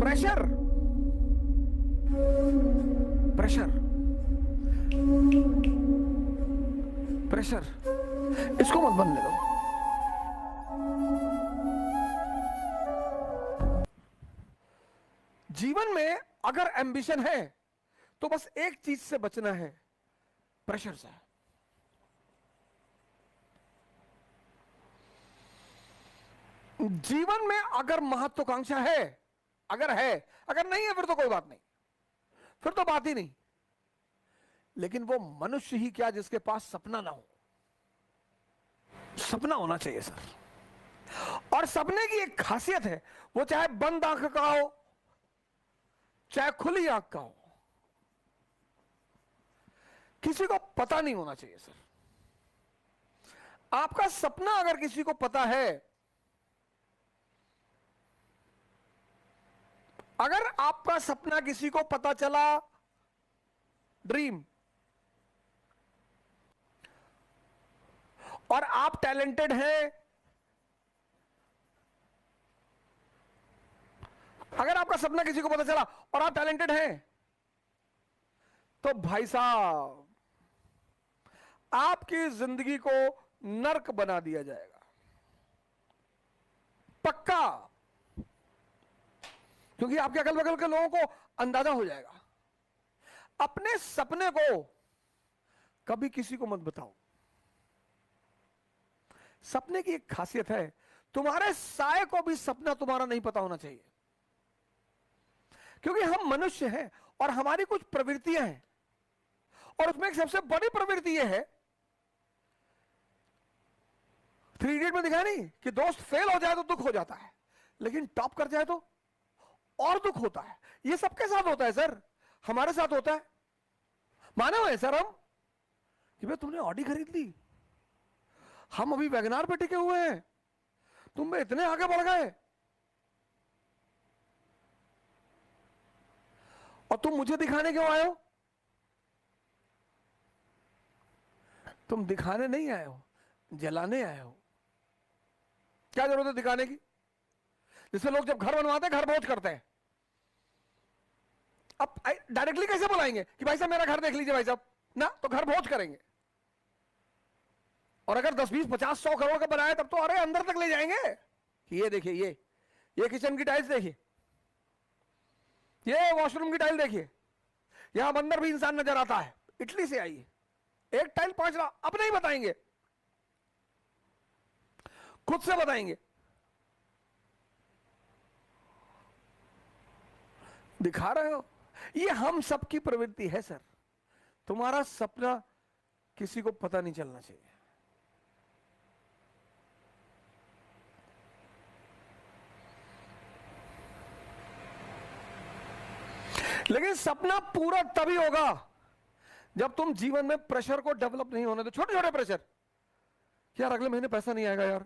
Pressure, pressure, pressure, इसको मत बनने दो। जीवन में अगर एम्बिशन है तो बस एक चीज से बचना है, प्रेशर से। जीवन में अगर महत्वाकांक्षा है, अगर है, अगर नहीं है फिर तो कोई बात नहीं, फिर तो बात ही नहीं। लेकिन वो मनुष्य ही क्या जिसके पास सपना ना हो। सपना होना चाहिए सर। और सपने की एक खासियत है, वो चाहे बंद आंख का हो चाहे खुली आंख का हो, किसी को पता नहीं होना चाहिए सर। आपका सपना अगर किसी को पता है, अगर आपका सपना किसी को पता चला, ड्रीम, और आप टैलेंटेड हैं, अगर आपका सपना किसी को पता चला और आप टैलेंटेड हैं, तो भाई साहब आपकी जिंदगी को नर्क बना दिया जाएगा, पक्का। क्योंकि आपके अगल बगल के लोगों को अंदाजा हो जाएगा। अपने सपने को कभी किसी को मत बताओ। सपने की एक खासियत है, तुम्हारे साए को भी सपना तुम्हारा नहीं पता होना चाहिए। क्योंकि हम मनुष्य हैं और हमारी कुछ प्रवृत्तियां हैं, और उसमें एक सबसे बड़ी प्रवृत्ति यह है, 3 इडियट में दिखा नहीं कि दोस्त फेल हो जाए तो दुख हो जाता है, लेकिन टॉप कर जाए तो और दुख होता है। ये सबके साथ होता है सर, हमारे साथ होता है। माने हुए सर हम कि भाई तुमने ऑडी खरीद ली, हम अभी वैगनार पे टिके हुए हैं, तुम में इतने आगे बढ़ गए, और तुम मुझे दिखाने क्यों आए हो? तुम दिखाने नहीं आए हो, जलाने आए हो। क्या जरूरत है दिखाने की? जैसे लोग जब घर बनवाते हैं, घर भोज करते हैं, अब डायरेक्टली कैसे बुलाएंगे कि भाई साहब मेरा घर देख लीजिए भाई साहब ना, तो घर भोज करेंगे। और अगर 10, 20, 50, 100 करोड़ का बनाए तब तो अरे अंदर तक ले जाएंगे कि ये देखिए, ये किचन की टाइल्स देखिए, ये वॉशरूम की टाइल देखिए, यहां अंदर भी इंसान नजर आता है, इटली से आई है, एक टाइल 5 लाख। अब नहीं बताएंगे, खुद से बताएंगे। दिखा रहे हो, ये हम सबकी प्रवृत्ति है सर। तुम्हारा सपना किसी को पता नहीं चलना चाहिए। लेकिन सपना पूरा तभी होगा जब तुम जीवन में प्रेशर को डेवलप नहीं होने दो। छोटे छोटे प्रेशर, यार अगले महीने पैसा नहीं आएगा यार,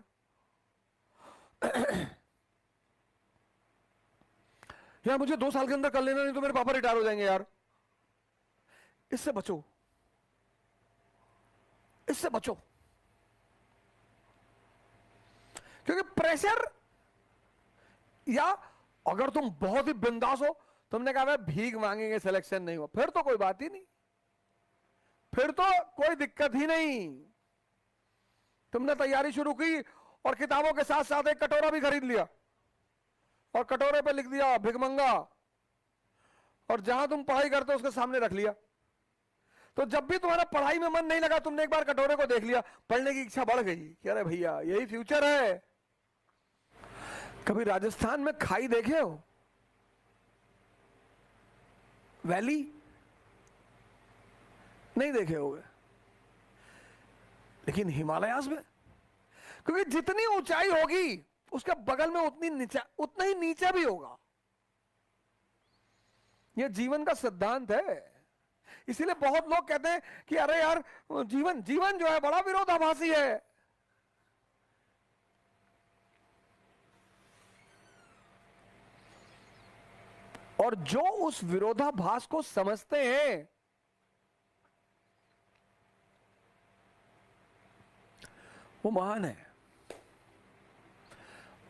यार मुझे 2 साल के अंदर कर लेना, नहीं तो मेरे पापा रिटायर हो जाएंगे यार। इससे बचो, इससे बचो। क्योंकि प्रेशर, या अगर तुम बहुत ही बिंदास हो, तुमने कहा भीख मांगेंगे सिलेक्शन नहीं हुआ, फिर तो कोई बात ही नहीं, फिर तो कोई दिक्कत ही नहीं। तुमने तैयारी शुरू की और किताबों के साथ साथ एक कटोरा भी खरीद लिया, और कटोरे पे लिख दिया भिखमंगा, और जहां तुम पढ़ाई करते हो उसके सामने रख लिया। तो जब भी तुम्हारा पढ़ाई में मन नहीं लगा, तुमने एक बार कटोरे को देख लिया, पढ़ने की इच्छा बढ़ गई कि अरे भैया यही फ्यूचर है। कभी राजस्थान में खाई देखे हो? वैली नहीं देखे होगे, लेकिन हिमालयाज में, क्योंकि जितनी ऊंचाई होगी उसके बगल में उतना ही नीचा भी होगा। यह जीवन का सिद्धांत है। इसीलिए बहुत लोग कहते हैं कि अरे यार जीवन जो है बड़ा विरोधाभासी है। और जो उस विरोधाभास को समझते हैं, वो महान है।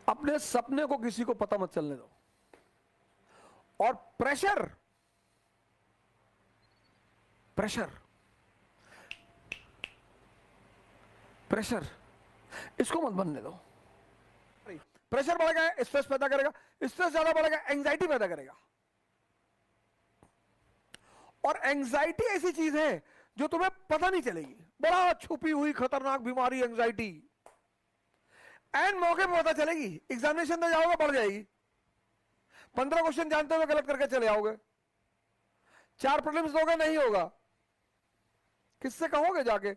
अपने सपने को किसी को पता मत चलने दो, और प्रेशर, प्रेशर, प्रेशर, इसको मत बनने दो। प्रेशर बढ़ेगा, स्ट्रेस पैदा करेगा, स्ट्रेस ज्यादा बढ़ेगा, एंजाइटी पैदा करेगा। और एंजाइटी ऐसी चीज है जो तुम्हें पता नहीं चलेगी, बड़ा छुपी हुई खतरनाक बीमारी एंजाइटी, एंड मौके पे पता चलेगी। एग्जामिनेशन दे जाओगे बढ़ जाएगी, 15 क्वेश्चन जानते हुए गलत करके चले आओगे, 4 प्रीलिम्स दोगे नहीं होगा, किससे कहोगे जाके?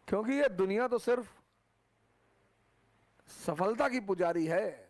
क्योंकि ये दुनिया तो सिर्फ सफलता की पुजारी है।